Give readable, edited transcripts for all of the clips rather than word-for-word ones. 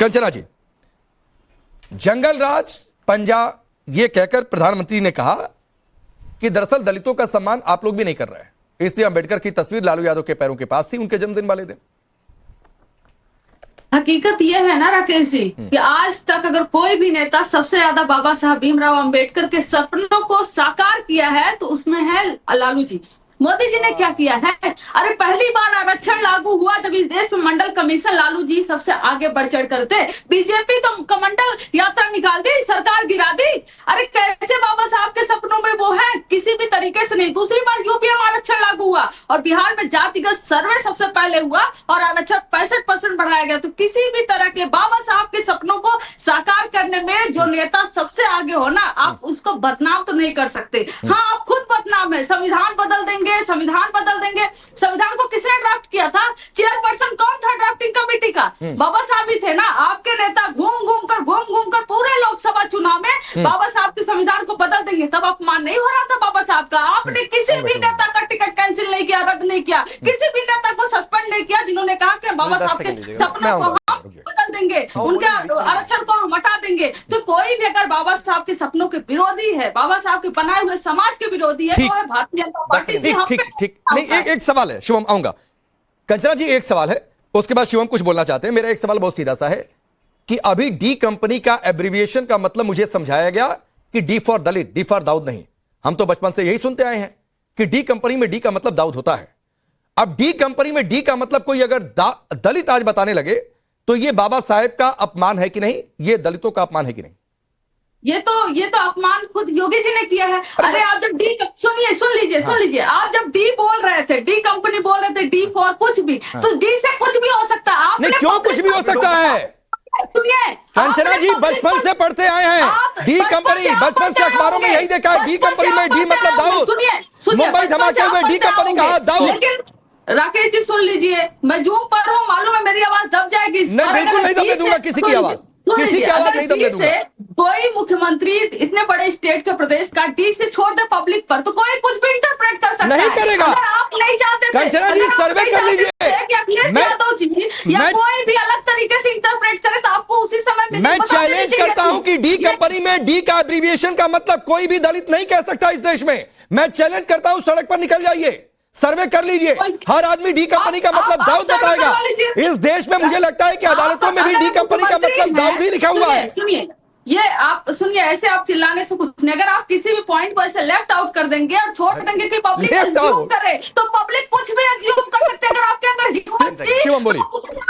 कंचना जी, जंगल राज पंजा ये कहकर प्रधानमंत्री ने कहा कि दरअसल दलितों का सम्मान आप लोग भी नहीं कर रहे हैं, इसलिए अंबेडकर की तस्वीर लालू यादव के पैरों के पास थी उनके जन्मदिन वाले दिन। हकीकत यह है ना राकेश जी कि आज तक अगर कोई भी नेता सबसे ज्यादा बाबा साहब भीमराव अंबेडकर के सपनों को साकार किया है तो उसमें है लालू जी। मोदी जी ने क्या किया है? अरे पहली बार आरक्षण लागू हुआ जब इस देश में मंडल कमीशन लालू जी सबसे आगे बढ़ चढ़ करते। बीजेपी तो कमंडल यात्रा निकाल दी, सरकार गिरा दी। अरे कैसे बाबा साहब के सपनों में वो है? किसी भी तरीके से नहीं। दूसरी बार यूपी में आरक्षण लागू हुआ और बिहार में जातिगत सर्वे सबसे पहले हुआ और आरक्षण 65% बढ़ाया गया। तो किसी भी तरह के बाबा साहब के सपनों को साकार करने में जो नेता सबसे आगे हो ना, आप उसको बदनाम तो नहीं कर सकते। हाँ, आप खुद बदनाम है। संविधान बदल देंगे, संविधान बदल देंगे। संविधान को किसने ड्राफ्ट किया था? चेयरपर्सन कौन था ड्राफ्टिंग कमेटी का? बाबा साहब ही थे ना। आपके नेता घूम घूम कर पूरे लोकसभा चुनाव में बाबा साहब के संविधान को बदल देंगे। तब अपमान नहीं हो रहा था बाबा साहब का? आपने किसी भी नेता का टिकट कैंसिल नहीं किया, रद्द नहीं किया, किसी भी नेता को सस्पेंड नहीं किया जिन्होंने कहा कि बाबा साहब के सपनों को हम बदल देंगे, उनके आरक्षण को हम हटा देंगे। तो कोई भी अगर बाबा साहब के सपनों के विरोधी है, बाबा साहब के बनाए हुए समाज के विरोधी है, तो है भारतीय जनता पार्टी से। ठीक नहीं, एक सवाल है शिवम, आऊंगा। कंचना जी, एक सवाल है, उसके बाद शिवम कुछ बोलना चाहते हैं। मेरा एक सवाल बहुत सीधा सा है कि अभी डी कंपनी का एब्रिविएशन का मतलब मुझे समझाया गया कि D for Dalit, D for Dawood नहीं। हम तो बचपन से यही सुनते आए हैं कि डी कंपनी में डी का मतलब दाऊद होता है। अब डी कंपनी में डी का मतलब कोई अगर दलित आज बताने लगे तो ये बाबा साहेब का अपमान है कि नहीं, ये दलितों का अपमान है कि नहीं? ये तो अपमान खुद योगी जी ने किया है। अरे आप जब डी सुन लीजिए, आप जब डी बोल रहे थे, डी कंपनी बोल रहे थे डी फॉर कुछ भी, तो डी से कुछ भी हो सकता है। आपने क्यों कुछ भी हो सकता है? सुनिए, कंचना जी बचपन से पढ़ते आए हैं डी कंपनी, बचपन से अखबारों में यही देखा है। डी कंपनी में डी मतलब दाऊद। मुंबई धमाके हुए डी कंपनी कहा दाऊद। राकेश जी सुन लीजिए, मैं जूम पर हूँ, मालूम है मेरी आवाज दब जाएगी। नहीं, बिल्कुल नहीं दबने दूंगा किसी की आवाज, किसी की आवाज नहीं दबने दूंगा। कोई मुख्यमंत्री इतने बड़े स्टेट के प्रदेश का डी से छोड़ दे पब्लिक पर, तो कोई कुछ भी इंटरप्रेट कर सकता है। नहीं करेगा। अगर आप नहीं चाहते कंचना जी सर्वे कर लीजिए, यादव जी या कोई भी अलग तरीके से इंटरप्रेट करे तो आपको उसी समय मैं चैलेंज करता हूं कि डी कंपनी में डी का एब्रिविएशन का मतलब कोई भी दलित नहीं कह सकता इस देश में। मैं चैलेंज करता हूं, सड़क पर निकल जाइए, सर्वे कर लीजिए, हर आदमी डी कंपनी का मतलब दाऊद बताएगा। इस देश में मुझे लगता है कि अदालतों में भी डी कंपनी का मतलब दाऊद ही लिखा हुआ है। सुनिए, ये आप सुनिए, ऐसे आप चिल्लाने से कुछ नहीं। अगर आप किसी भी पॉइंट को ऐसे लेफ्ट आउट कर देंगे और छोड़ देंगे कि पब्लिक अज्यूम करे, तो पब्लिक कुछ भी अज्यूम कर सकते हैं। अगर आपके अंदर शिवम बोलिए।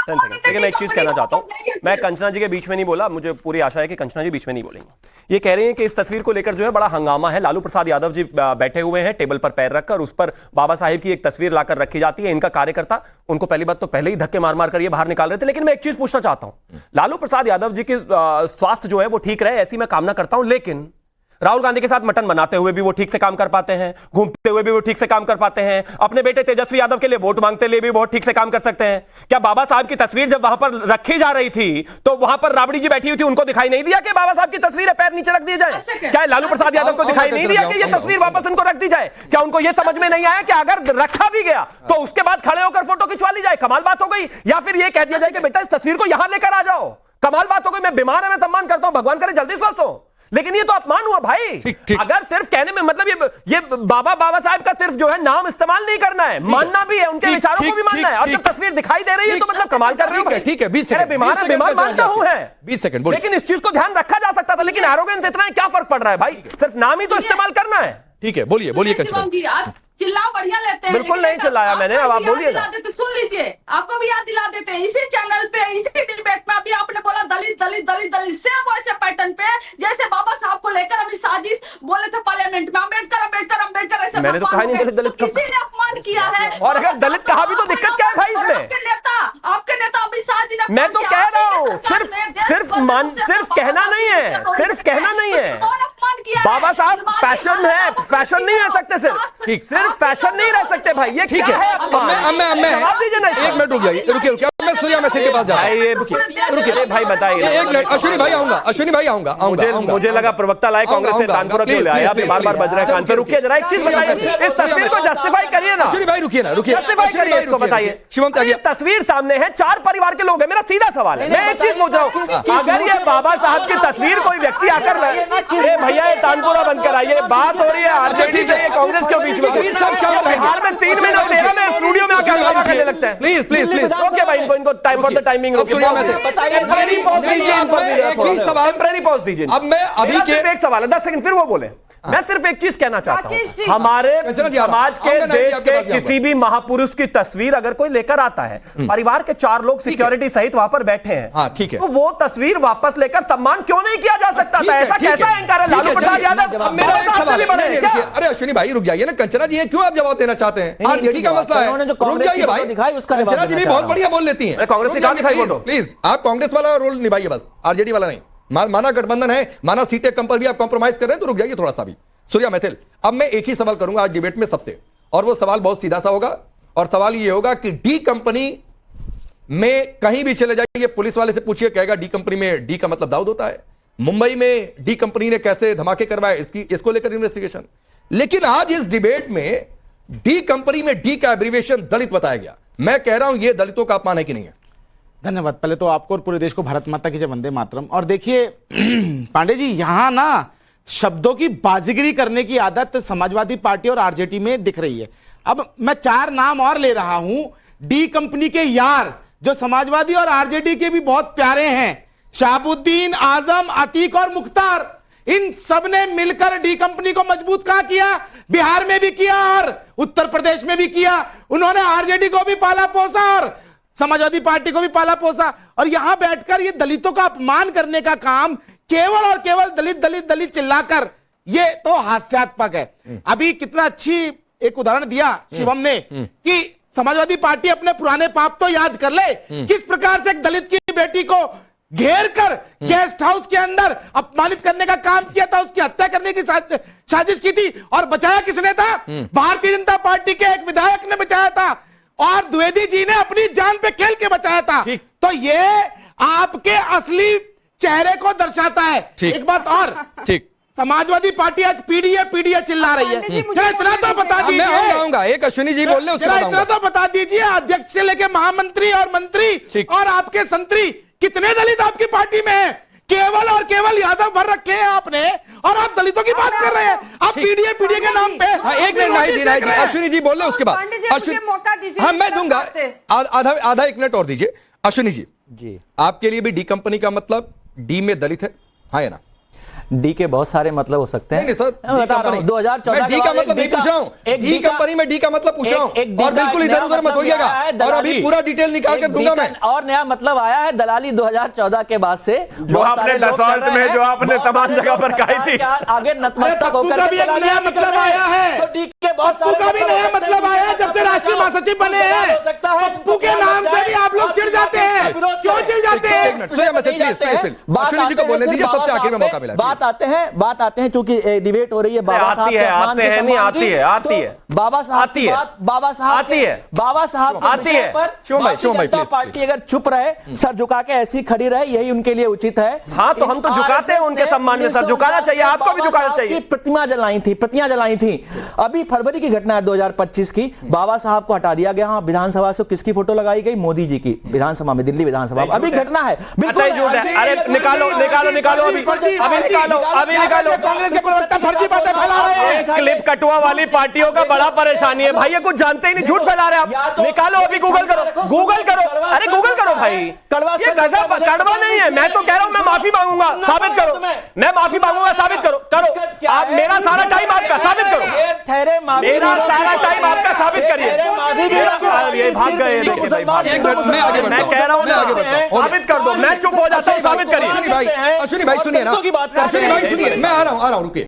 लेकिन मैं एक चीज कहना चाहता हूं, मैं कंचना जी के बीच में नहीं बोला, मुझे पूरी आशा है कि कंचना जी बीच में नहीं बोलेंगे। ये कह रहे हैं कि इस तस्वीर को लेकर जो है बड़ा हंगामा है। लालू प्रसाद यादव जी बैठे हुए हैं टेबल पर पैर रखकर, उस पर बाबा साहेब की एक तस्वीर लाकर रखी जाती है। इनका कार्यकर्ता उनको पहली बात तो पहले ही धक्के मार मार कर ये बाहर निकाल रहे थे। लेकिन मैं एक चीज पूछना चाहता हूं, लालू प्रसाद यादव जी की स्वास्थ्य जो है वो ठीक रहे, ऐसी मैं कामना करता हूं। लेकिन राहुल गांधी के साथ मटन बनाते हुए भी वो ठीक से काम कर पाते हैं, घूमते हुए भी वो ठीक से काम कर पाते हैं, अपने बेटे तेजस्वी यादव के लिए वोट मांगते लिए भी बहुत ठीक से काम कर सकते हैं। क्या बाबा साहब की तस्वीर जब वहां पर रखी जा रही थी तो वहां पर राबड़ी जी बैठी हुई थी, उनको दिखाई नहीं दिया कि बाबा साहब की तस्वीर है, पैर नीचे रख दिए जाए? क्या लालू प्रसाद यादव को दिखाई नहीं दिया कि ये तस्वीर वापस उनको रख दी जाए? क्या उनको ये समझ में नहीं आया कि अगर रखा भी गया तो उसके बाद खड़े होकर फोटो खिंचवा ली जाए? कमाल बात हो गई। या फिर ये कह दिया जाए कि बेटा इस तस्वीर को यहां लेकर आ जाओ, कमाल बात हो गई। मैं बीमार है, मैं सम्मान करता हूं, भगवान करे जल्दी स्वस्थ हो, लेकिन ये तो अपमान हुआ भाई। ठीक। अगर सिर्फ कहने में मतलब ये बाबा साहब का सिर्फ जो है नाम इस्तेमाल नहीं करना है, मानना भी है, उनके विचारों को भी मानना है। और जब तस्वीर दिखाई दे रही है तो मतलब कमाल कर रहे हो। ठीक है, 20 सेकंड। बीमार मानता हूं है, 20 सेकंड बोलिए। लेकिन इस चीज को ध्यान रखा जा सकता था। लेकिन एरोगेंस इतना है, क्या फर्क पड़ रहा है भाई? सिर्फ नाम ही तो इस्तेमाल करना है। ठीक है, बोलिए कंचना। चिल्ला बढ़िया लेते हैं, बिल्कुल नहीं चिल्लाया मैंने, अब आप बोलिए। सुन लीजिए, आपको भी याद दिला देते हैं। इसी चैनल पे, इसी डिबेट में अभी आपने बोला दलित दलित दलित दलित, सेम वैसे पैटर्न पे जैसे बाबा साहब को लेकर अभी साजिश बोले थे पार्लियामेंट में, अम्बेडकर अम्बेडकर अम्बेडकर ऐसे। मैंने तो कहा नहीं दलित किसी ने अपमान किया है। और अगर दलित कहा भी तो दिक्कत क्या है भाई इसमें? आपके नेता अमित शाह जी ने, मैं तो कह रहा हूँ सिर्फ कहना नहीं है, सिर्फ कहना नहीं है। कौन अपमान किया? बाबा साहब फैशन है, फैशन नहीं रह सकते ठीक। सिर्फ फैशन नहीं रह सकते भाई, ये ठीक क्या है? अब मैं जवाब दीजिए ना। एक मिनट रुक जाइए, रुकिए अब मैं सूर्या मैथिल के पास जा रहा भाई ये रुकिए भाई, बताइए एक मिनट। अश्विनी भाई आऊंगा मुझे लगा प्रवक्ता लाए कांग्रेस से कानपुर क्यों ले आया? आप बार बार बज रहे हैं कानपुर। रुकिए जरा, एक चीज बताइए, इस तस्वीर को जस्टिफाई करिए ना। अश्विनी भाई रुकिए जस्टिफाई करिए इसको, बताइए। शिवम त्यागी तस्वीर सामने है, 4 परिवार के लोग हैं। मेरा सीधा सवाल है, मैं एक चीज पूछ रहा हूँ, अगर ये बाबा साहब की तस्वीर कोई व्यक्ति आकर भैया ये तानपुरा बंद कराइए, बात हो रही है आरजेडी से कांग्रेस के बीच में। बिहार में 3 महीना 13 में स्टूडियो में आकर हंगामा करने लगता है। प्लीज ओके भाई, इनको time for the timing pause दीजिए। अब मैं अभी के एक सवाल है, 10 सेकंड फिर वो बोले। मैं सिर्फ एक चीज कहना चाहता हूं, हमारे समाज के देश के किसी भी महापुरुष की तस्वीर अगर कोई लेकर आता है, परिवार के 4 लोग सिक्योरिटी सहित वहां पर बैठे हैं, हाँ ठीक है, तो वो तस्वीर वापस लेकर सम्मान क्यों नहीं किया जा सकता था? ऐसा कैसा अहंकार है लालू प्रसाद यादव? मेरा एक सवाल है, अरे अश्विनी भाई रुक जाइए ना, कंचना जी क्यों आप जवाब देना चाहते हैं? आरजेडी का मसला है, रुक जाइए भाई। कंचना जी भी बहुत बढ़िया बोल लेती है, कांग्रेस की कहां दिखाई फोटो? प्लीज आप कांग्रेस वाला रोल निभाइए बस, आरजेडी वाला नहीं। माना गठबंधन है, माना सीटें कम पर भी आप कॉम्प्रोमाइज कर रहे हैं, तो रुक जाइए थोड़ा सा भी। सूर्या मैथिल, अब मैं एक ही सवाल करूंगा आज डिबेट में सबसे, और वो सवाल बहुत सीधा सा होगा, और सवाल ये होगा कि डी कंपनी में कहीं भी चले जाइए, पुलिस वाले से पूछिए, कहेगा डी कंपनी में डी का मतलब दाऊद होता है। मुंबई में डी कंपनी ने कैसे धमाके करवाए, इसको लेकर इन्वेस्टिगेशन। लेकिन आज इस डिबेट में डी कंपनी में डी का एब्रीविएशन दलित बताया गया। मैं कह रहा हूं यह दलितों का अपमान है कि नहीं है? धन्यवाद। पहले तो आपको और पूरे देश को भारत माता की जय, वंदे मातरम। और देखिए पांडे जी, यहां ना शब्दों की बाजीगरी करने की आदत समाजवादी पार्टी और आरजेडी में दिख रही है। अब मैं 4 नाम और ले रहा हूं डी कंपनी के यार, जो समाजवादी और आरजेडी के भी बहुत प्यारे हैं, शहाबुद्दीन, आजम, अतीक और मुख्तार। इन सब ने मिलकर डी कंपनी को मजबूत कहां किया? बिहार में भी किया और उत्तर प्रदेश में भी किया। उन्होंने आरजेडी को भी पाला पोसा और समाजवादी पार्टी को भी पाला पोसा, और यहां बैठकर ये दलितों का अपमान करने का काम केवल और केवल दलित दलित दलित चिल्लाकर, ये तो हास्यास्पद है। अभी कितना अच्छी एक उदाहरण दिया शिवम ने कि समाजवादी पार्टी अपने पुराने पाप तो याद कर ले, किस प्रकार से एक दलित की बेटी को घेर कर गेस्ट हाउस के अंदर अपमानित करने का काम किया था, उसकी हत्या करने की साजिश की थी, और बचाया किसने था? भारतीय जनता पार्टी के एक विधायक ने बचाया था, और द्विवेदी जी ने अपनी जान पे खेल के बचाया था। तो ये आपके असली चेहरे को दर्शाता है। एक बात और, ठीक, समाजवादी पार्टी आज पीडीए चिल्ला रही है। चलो इतना तो बता दीजिए, मैं आऊंगा, एक अश्विनी जी बोल रहे हैं, इतना तो बता दीजिए, अध्यक्ष से लेके महामंत्री और मंत्री और आपके संतरी, कितने दलित आपकी पार्टी में है? केवल और केवल यादव भर रखे हैं आपने, और आप दलितों की बात कर रहे हैं। आप पीडीए के नाम पे। एक मिनट नहीं, अश्विनी जी बोल रहे हैं, उसके बाद अश्विनी, हाँ मैं दूंगा, आधा 1 मिनट और दीजिए। अश्विनी जी, आपके लिए भी डी कंपनी का मतलब डी में दलित है, हाँ या ना? डी के बहुत सारे मतलब हो सकते हैं। नहीं सर, मैं बता रहा हूं, 2014 डी का मतलब नहीं पूछ रहा हूं, डी कंपनी में डी का मतलब पूछ रहा हूं, और बिल्कुल इधर उधर मत होइएगा, और अभी पूरा डिटेल निकाल कर दूंगा मैं। और नया मतलब आया है दलाली 2014 के बाद से, जो आपने दसौंत में जो आपने तमाम जगह पर कही थी, आगे नतमस्तक होकर भी एक नया मतलब आया है, तो डी के बहुत सारे का भी नया मतलब आया है। जब से राष्ट्रीय महासचिव बने हैं, पप्पू के नाम से भी आप लोग चिढ़ जाते हैं, क्यों चिढ़ जाते हैं? अश्विनी जी को बोलने दीजिए, सबसे आखिर में मौका मिला। बात आते हैं क्योंकि डिबेट हो रही है बाबा साहब के अपमान के सम्मान की, बाबा साहब की बात, बाबा साहब आती है। भारतीय जनता पार्टी अगर चुप रहे, सर झुका के ऐसी खड़ी रहे, यही उनके लिए उचित है। हाँ, तो हम तो झुकाते हैं उनके सम्मान में, सर झुकाना चाहिए, आपको भी झुकाना चाहिए। प्रतिमा जलाई थी। अभी फरवरी की घटना है 2025 की, बाबा साहब को हटा दिया गया। विधानसभा से किसकी फोटो लगाई गई? मोदी जी की, विधानसभा में, दिल्ली विधानसभा। अभी घटना है, बिल्कुल झूठ है। अरे निकालो अभी कांग्रेस के प्रवक्ता फर्जी बातें फैला रहे हैं। क्लिप कटुआ वाली पार्टियों का बड़ा परेशानी है भाई, ये कुछ जानते ही नहीं, झूठ फैला रहे हैं आप। निकालो अभी, गूगल करो, अरे गूगल करो भाई, ये गजब कड़वा नहीं है। मैं तो कह रहा हूं, मैं माफी मांगूंगा, साबित करो। मैं माफी मांगूंगा, साबित करो। आप मेरा सारा टाइम आपका, साबित करो। मेरा सारा टाइम आपका, साबित करिए। ये भाग गए, मैं कह रहा हूं साबित कर दो, मैं चुप हो जाता हूं, साबित करिए। अश्विनी भाई सुनिए ना, अश्विनी भाई सुनिए, मैं आ रहा हूं, रुकिए।